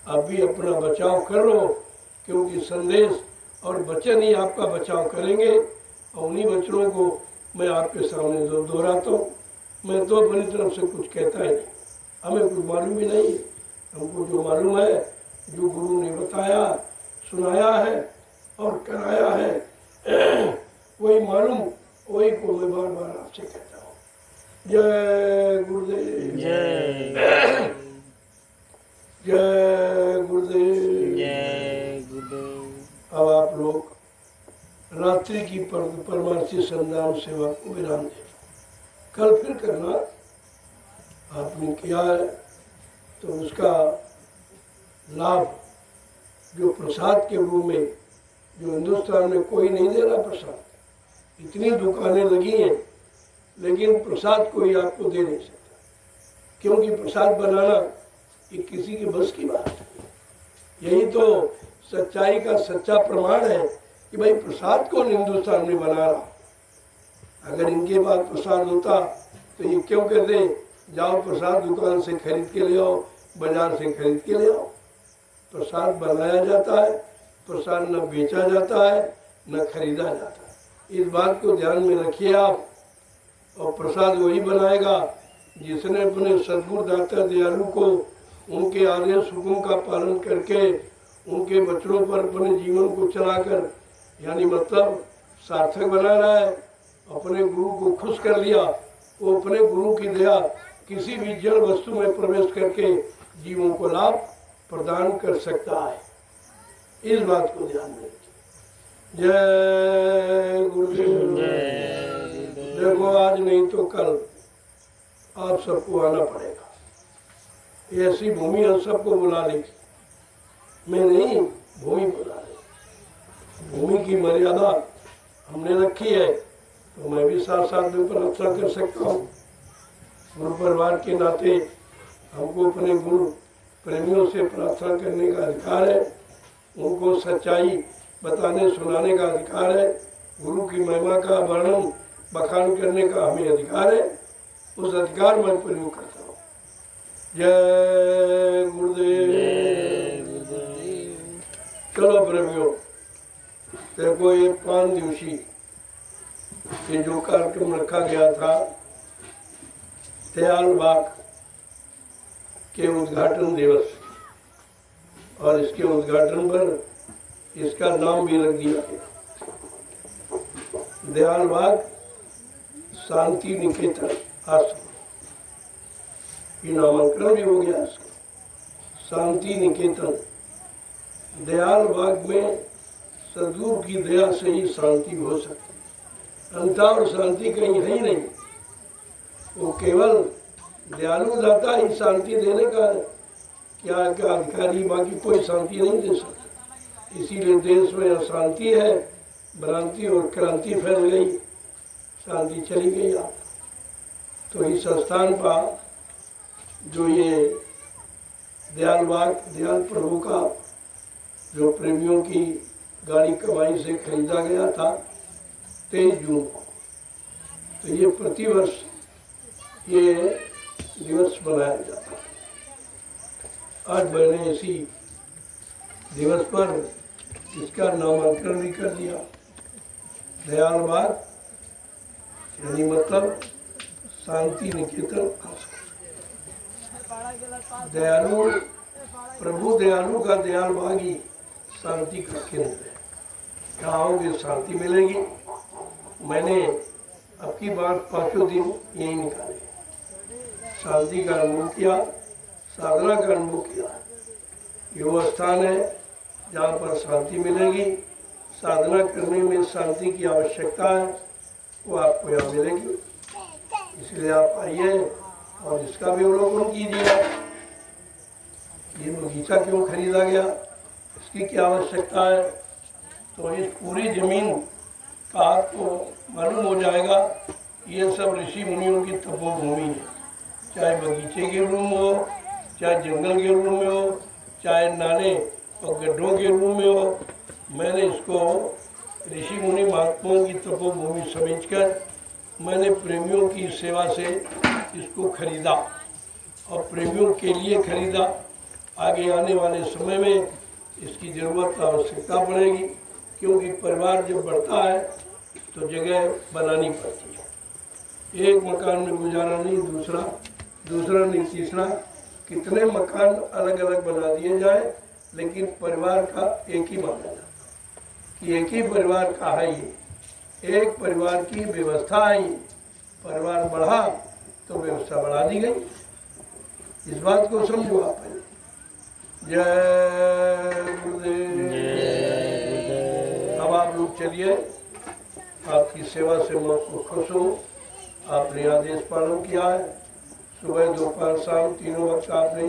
S1: अब भी अपना बचाव कर लो, क्योंकि संदेश और वचन ही आपका बचाव करेंगे। और उन्हीं वचनों को मैं आपके सामने दोहराता हूँ। मैं तो अपनी तरफ से कुछ कहता ही नहीं, हमें कुछ मालूम ही नहीं। हमको जो मालूम है, जो गुरु ने बताया, सुनाया है और कराया है, वही मालूम, वही को मैं बार बार आपसे कहता हूँ। जय गुरुदेव,
S2: जय
S1: जय गुरुदेव।
S2: जय गुरुदेव।
S1: अब आप लोग रात्रि की परमार्थी संधान सेवा को विराम दे, कल फिर करना। आपने किया है तो उसका लाभ जो प्रसाद के रूप में, जो हिंदुस्तान में कोई नहीं दे रहा प्रसाद, इतनी दुकानें लगी हैं, लेकिन प्रसाद कोई आपको दे नहीं सकता, क्योंकि प्रसाद बनाना ये किसी की बस की बात है। यही तो सच्चाई का सच्चा प्रमाण है कि भाई प्रसाद कौन हिंदुस्तान में बना रहा। अगर इनके पास प्रसाद होता तो ये क्यों कहते जाओ प्रसाद दुकान से खरीद के ले आओ, बाजार से खरीद के ले आओ। प्रसाद बनाया जाता है, प्रसाद न बेचा जाता है न खरीदा जाता है। इस बात को ध्यान में रखिए आप। और प्रसाद वही बनाएगा जिसने अपने सद्गुरु दाता दयालु को उनके आदेश हुक्म का पालन करके उनके बच्चों पर अपने जीवन को चलाकर, यानी मतलब सार्थक बना रहा है, अपने गुरु को खुश कर लिया। वो अपने गुरु की दया किसी भी जड़ वस्तु में प्रवेश करके जीवों को लाभ प्रदान कर सकता है। इस बात को ध्यान में रखिए। जय गुरुदेव। देखो आज नहीं तो कल आप सबको आना पड़ेगा। ऐसी भूमि हम सबको बुला लेगी, मैं नहीं, भूमि बुला लेगी। भूमि की मर्यादा हमने रखी है, तो मैं भी साथ साथ में प्रार्थना कर सकता हूँ। गुरु परिवार के नाते हमको अपने गुरु प्रेमियों से प्रार्थना करने का अधिकार है, उनको सच्चाई बताने सुनाने का अधिकार है, गुरु की महिमा का वर्णन बखान करने का हमें अधिकार है। उस अधिकार में प्रयोग करता हूँ। जय गुरुदेव। चलो प्रेमियों, देखो ये 5 दिवसीय ये जो कार्यक्रम रखा गया था दयाल बाग के उद्घाटन दिवस, और इसके उद्घाटन पर इसका नाम भी रख दिया गया दयाल बाग शांति निकेतन आश्रम। ये नामांकन भी हो गया इसका, शांति निकेतन। दयाल बाग में सद्गुरु की दया से ही शांति हो सकती है, अंता और शांति कहीं है ही नहीं। वो केवल दयालु दाता ही शांति देने का क्या अधिकारी, बाकी कोई शांति नहीं दे सकता। इसीलिए देश में अशांति है, भ्रांति और क्रांति फैल गई, शांति चली गई। आप तो इस स्थान पर जो ये दयाल बाग दयाल प्रभु का जो प्रेमियों की गाड़ी कमाई से खरीदा गया था 23 जून को, तो ये प्रतिवर्ष ये दिवस मनाया जाता है। आज मैंने इसी दिवस पर इसका नामांकन भी कर दिया, दयाल बाग यानी मतलब शांति निकेतन आश्रम। दयालु प्रभु दयालु का दयाल मांगी शांति का केंद्र है। यहाँ आओगे शांति मिलेगी। मैंने अब की बार 5 दिन यही निकाले, शांति का अनुभव किया, साधना का अनुभव किया। ये वो स्थान है जहाँ पर शांति मिलेगी। साधना करने में शांति की आवश्यकता है, वो आपको यहाँ मिलेगी। इसलिए आप आइए और इसका भी अवलोकन कीजिए। ये बगीचा क्यों खरीदा गया, इसकी क्या आवश्यकता है, तो इस पूरी जमीन का आपको मालूम हो जाएगा। ये सब ऋषि मुनियों की तपोभूमि है। चाहे बगीचे के रूम में हो, चाहे जंगल के रूम में हो, चाहे नाले और गड्ढों के रूम में हो, मैंने इसको ऋषि मुनि महात्माओं की तपोभूमि समझकर मैंने प्रेमियों की सेवा से इसको खरीदा और प्रेमियों के लिए खरीदा। आगे आने वाले समय में इसकी ज़रूरत आवश्यकता पड़ेगी, क्योंकि परिवार जब बढ़ता है तो जगह बनानी पड़ती है। एक मकान में गुजारा नहीं, दूसरा नहीं, तीसरा, कितने मकान अलग अलग बना दिए जाए, लेकिन परिवार का एक ही माना जाता कि एक ही परिवार का है। ये एक परिवार की व्यवस्था है। परिवार बढ़ा तो व्यवस्था बढ़ा दी गई। इस बात को समझो आप पहले। जय गुरुदेव। अब आप लोग चलिए, आपकी सेवा से मैं खुश हूँ। आपने आदेश पालन किया है। सुबह दोपहर शाम तीनों वक्त आपने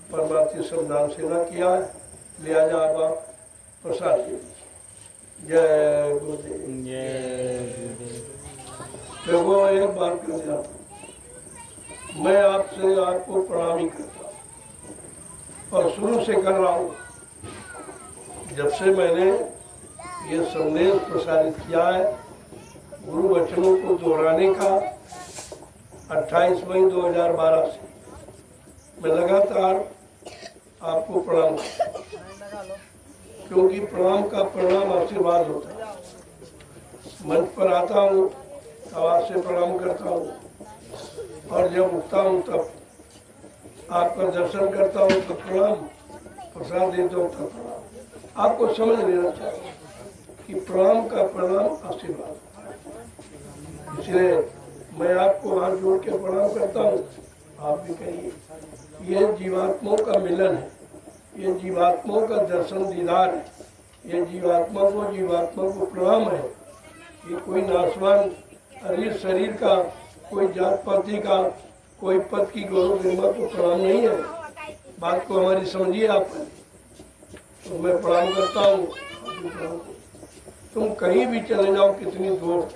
S1: परमार्थी संविधान सेवा किया है, लिहाजा अब आप प्रसाद दे दीजिए। जय गुरुदेव। प्रभु एक बार कर दिया, मैं आपसे आपको प्रणाम ही करता हूँ और शुरू से कर रहा हूँ। जब से मैंने ये संदेश प्रसारित किया है गुरु वचनों को दोहराने का, 28 मई 2012 से मैं लगातार आपको प्रणाम करता हूँ, क्योंकि प्रणाम का परिणाम आशीर्वाद होता है। मंच पर आता हूँ आवाज से प्रणाम करता हूँ, और जब उठता हूँ तब आपका दर्शन करता हूँ तो प्रणाम, प्रसाद देता हूँ तब प्रणाम। आपको समझ लेना चाहिए कि प्रणाम का परिणाम आशीर्वाद। इसलिए मैं आपको हाथ जोड़ के प्रणाम करता हूँ। आप भी कहिए, ये जीवात्माओं का मिलन है, ये जीवात्माओं का दर्शन दीदार है, ये जीवात्मा को प्रणाम है। ये कोई नाशवान शरीर का, कोई जात पाति का, कोई पद की गौरव गरिमा को प्रणाम नहीं है। बात को हमारी समझिए आप। तो मैं प्रणाम करता हूँ। तुम कहीं भी चले जाओ, कितनी दूर,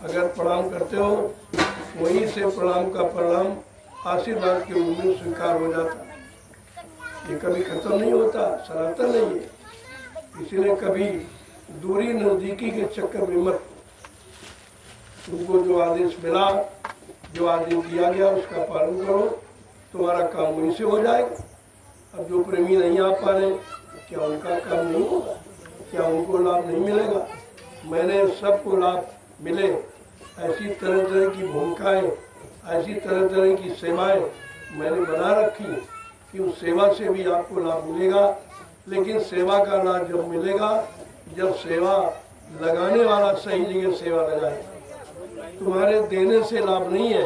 S1: अगर प्रणाम करते हो वहीं से प्रणाम का परिणाम आशीर्वाद के रूप में स्वीकार हो जाता। ये कभी खत्म नहीं होता, सनातन नहीं है। इसलिए कभी दूरी नजदीकी के चक्कर में मत। तुमको जो आदेश मिला, जो आदेश दिया गया, उसका पालन करो, तुम्हारा काम वहीं से हो जाएगा। अब जो प्रेमी नहीं आ पा रहे, क्या उनका काम नहीं होगा? क्या उनको लाभ नहीं मिलेगा? मैंने सबको लाभ मिले। ऐसी तरह तरह की भूमिकाएं, ऐसी तरह तरह की सेवाएं मैंने बना रखी कि उस सेवा से भी आपको लाभ मिलेगा। लेकिन सेवा का लाभ जब मिलेगा जब सेवा लगाने वाला सही जगह सेवा लगाए। तुम्हारे देने से लाभ नहीं है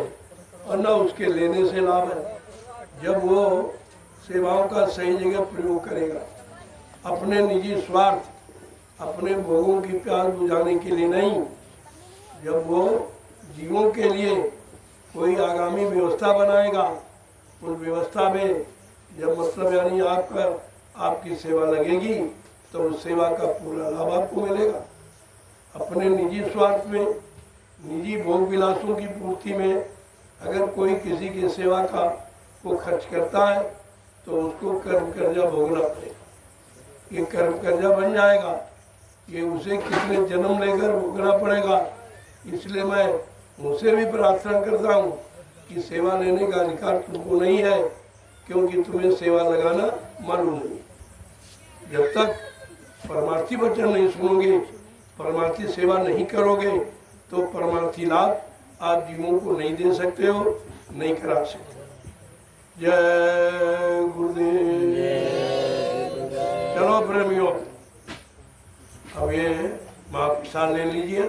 S1: और न उसके लेने से लाभ है। जब वो सेवाओं का सही जगह प्रयोग करेगा, अपने निजी स्वार्थ, अपने भोगों की प्यास बुझाने के लिए नहीं, जब वो जीवों के लिए कोई आगामी व्यवस्था बनाएगा, उस व्यवस्था में जब मतलब यानी आपकी सेवा लगेगी तो उस सेवा का पूरा लाभ आपको मिलेगा। अपने निजी स्वार्थ में, निजी भोग विलासों की पूर्ति में अगर कोई किसी की सेवा का को खर्च करता है तो उसको कर्म कर्जा भोगना पड़ेगा। ये कर्म कर्जा बन जाएगा, ये उसे कितने जन्म लेकर भोगना पड़ेगा। इसलिए मैं मुझसे भी प्रार्थना करता हूँ कि सेवा लेने का अधिकार तुमको नहीं है, क्योंकि तुम्हें सेवा लगाना मालूम नहीं। जब तक परमार्थी वचन नहीं सुनोगे, परमार्थी सेवा नहीं करोगे, तो परमार्थी लाभ आप जीवों को नहीं दे सकते हो, नहीं करा सकते। जय गुरुदेव। चलो प्रेमियों, अब ये महाप्रसाद ले लीजिए,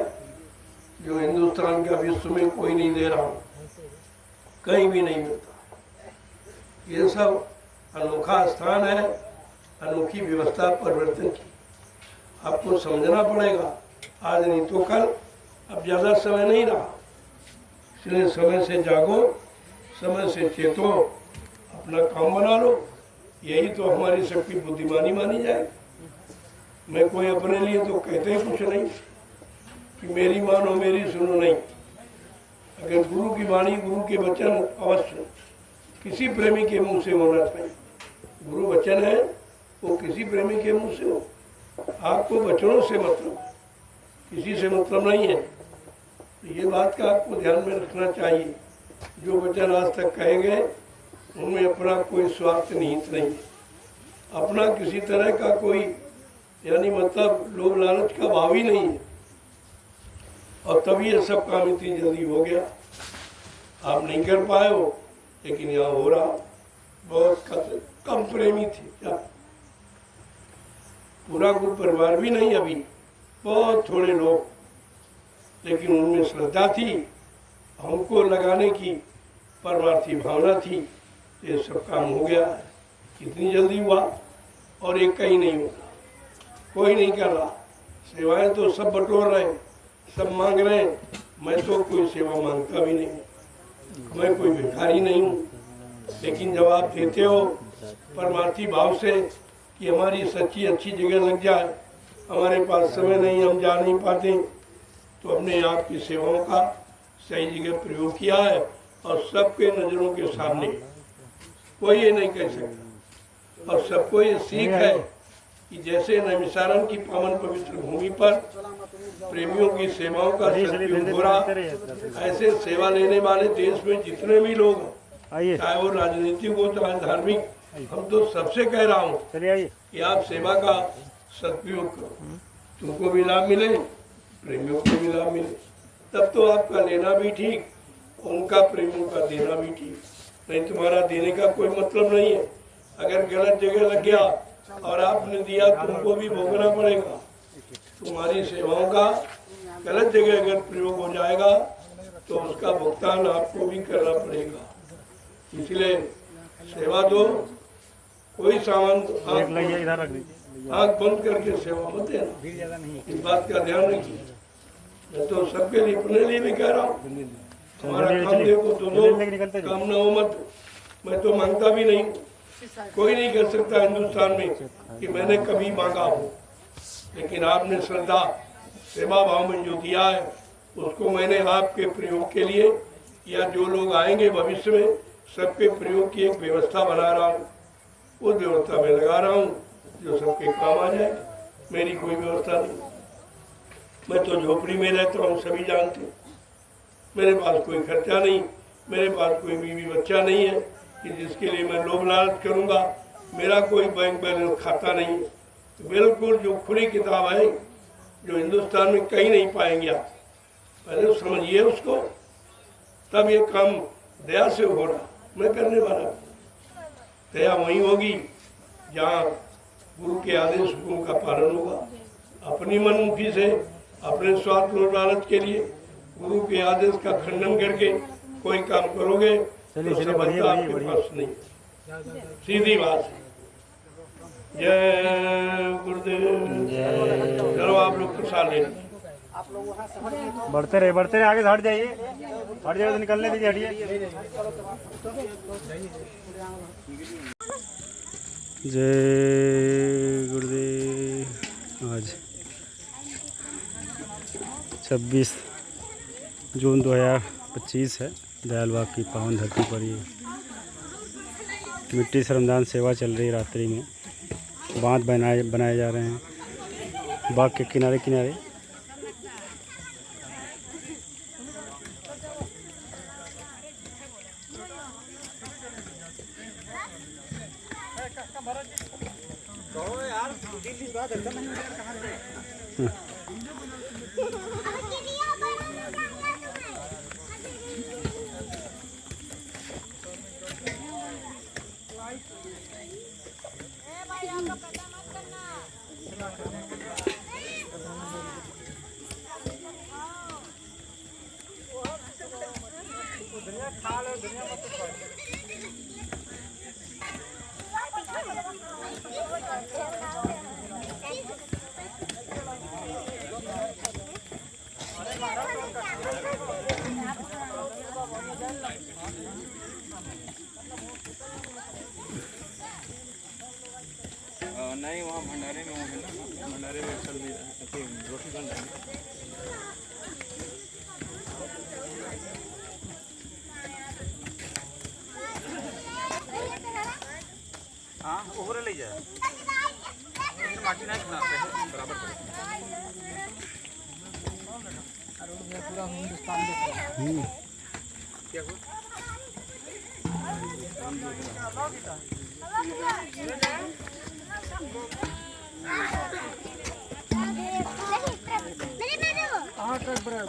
S1: जो हिंदुस्तान का विश्व में कोई नहीं दे रहा, कहीं भी नहीं मिलता। ये सब अनोखा स्थान है, अनोखी व्यवस्था परिवर्तन की, आपको समझना पड़ेगा। आज नहीं तो कल, अब ज़्यादा समय नहीं रहा, इसलिए समय से जागो, समय से चेतो, अपना काम बना लो। यही तो हमारी सबकी बुद्धिमानी मानी जाए। मैं कोई अपने लिए तो कहते ही कुछ नहीं कि मेरी मानो मेरी सुनो, नहीं। अगर गुरु की वाणी, गुरु के वचन अवश्य किसी प्रेमी के मुंह से होना चाहिए। गुरु वचन है वो किसी प्रेमी के मुंह से हो। आपको वचनों से मतलब, किसी से मतलब नहीं है। तो ये बात का आपको ध्यान में रखना चाहिए। जो वचन आज तक कहे गए उनमें अपना कोई स्वार्थ निहित नहीं, अपना किसी तरह का कोई यानी मतलब लोभ लालच का भाव ही नहीं है। और तभी ये सब काम इतनी जल्दी हो गया। आप नहीं कर पाए हो, लेकिन यहाँ हो रहा। बहुत कम प्रेमी थे क्या, पूरा गुरु परिवार भी नहीं, अभी बहुत थोड़े लोग, लेकिन उनमें श्रद्धा थी, हमको लगाने की परमार्थी भावना थी। ये सब काम हो गया, कितनी जल्दी हुआ। और एक कहीं नहीं होता, कोई नहीं कर रहा। सेवाएं तो सब बटोर रहे हैं, सब मांग रहे हैं। मैं तो कोई सेवा मांगता भी नहीं, मैं कोई भिखारी नहीं हूँ। लेकिन जब आप देते हो परमार्थी भाव से कि हमारी सच्ची अच्छी जगह लग जाए, हमारे पास समय नहीं, हम जा नहीं पाते, तो हमने आपकी सेवाओं का सही जगह प्रयोग किया है। और सबके नज़रों के सामने, कोई ये नहीं कह सकता। और सबको ये सीख है कि जैसे नैमिषारण्य की पावन पवित्र भूमि पर प्रेमियों की सेवाओं का सदुपयोग हो रहा, ऐसे सेवा लेने वाले देश में जितने भी लोग हैं, चाहे वो राजनीतिक हो चाहे धार्मिक, हम तो सबसे कह रहा हूँ कि आप सेवा का सदुपयोग करो, तुमको भी लाभ मिले, प्रेमियों को भी लाभ मिले। तब तो आपका लेना भी ठीक, उनका प्रेमियों का देना भी ठीक। नहीं तुम्हारा देने का कोई मतलब नहीं है। अगर गलत जगह लग गया और आपने दिया, तुमको भी भोगना पड़ेगा। तुम्हारी सेवाओं का गलत जगह अगर प्रयोग हो जाएगा तो उसका भुगतान आपको भी करना पड़ेगा। इसलिए सेवा दो, कोई सामान आँख बंद करके सेवा मत देना, इस बात का ध्यान रखिए। मैं तो सबके लिए, अपने लिए भी कह रहा हूँ। हमारा काम देखो तो दो, काम न हो मत। मैं तो मांगता भी नहीं, कोई नहीं कर सकता हिंदुस्तान में कि मैंने कभी मांगा हो। लेकिन आपने श्रद्धा सेवा भाव में जो दिया है, उसको मैंने आपके प्रयोग के लिए या जो लोग आएंगे भविष्य में, सबके प्रयोग की एक व्यवस्था बना रहा हूँ। उस व्यवस्था में लगा रहा हूँ जो सबके काम आ जाए। मेरी कोई व्यवस्था नहीं। मैं तो झोपड़ी में रहता हूँ, सभी जानते हैं। मेरे पास कोई खर्चा नहीं, मेरे पास कोई बीवी बच्चा नहीं है कि जिसके लिए मैं लोभ लालच करूँगा। मेरा कोई बैंक बैलेंस खाता नहीं है। तो बिल्कुल जो खुली किताब है, जो हिंदुस्तान में कहीं नहीं पाएंगे आप। पहले समझिए उसको, तब ये काम दया से हो रहा। मैं करने वाला दया वहीं होगी जहाँ गुरु के आदेश हुक्म का पालन होगा। अपनी मनमुखी से, अपने स्वार्थ और लालच के लिए गुरु के आदेश का खंडन करके कोई काम करोगे तो सफलता आपके पास नहीं। सीधी बात है। जय गुरुदेव। चलो आप लोग प्रसाद ले।
S3: बढ़ते रहे आगे से हट जाइए तो निकलने दीजिए, हटिए। जय गुरुदेव। आज 26 जून 2025 है। दयालबाग की पावन धरती पर ये मिट्टी श्रमदान सेवा चल रही है। रात्रि में बांध बनाए जा रहे हैं बाग के किनारे किनारे।
S2: नहीं वहाँ भंडारे में है ना, भंडारे में चल भी रोटी बन रही है। हाँ ऊपर ले जा माटी नहीं बनाते हैं बराबर पूरा हिंदुस्तान क्या हुआ
S4: हाँ ट्रक बड़ा है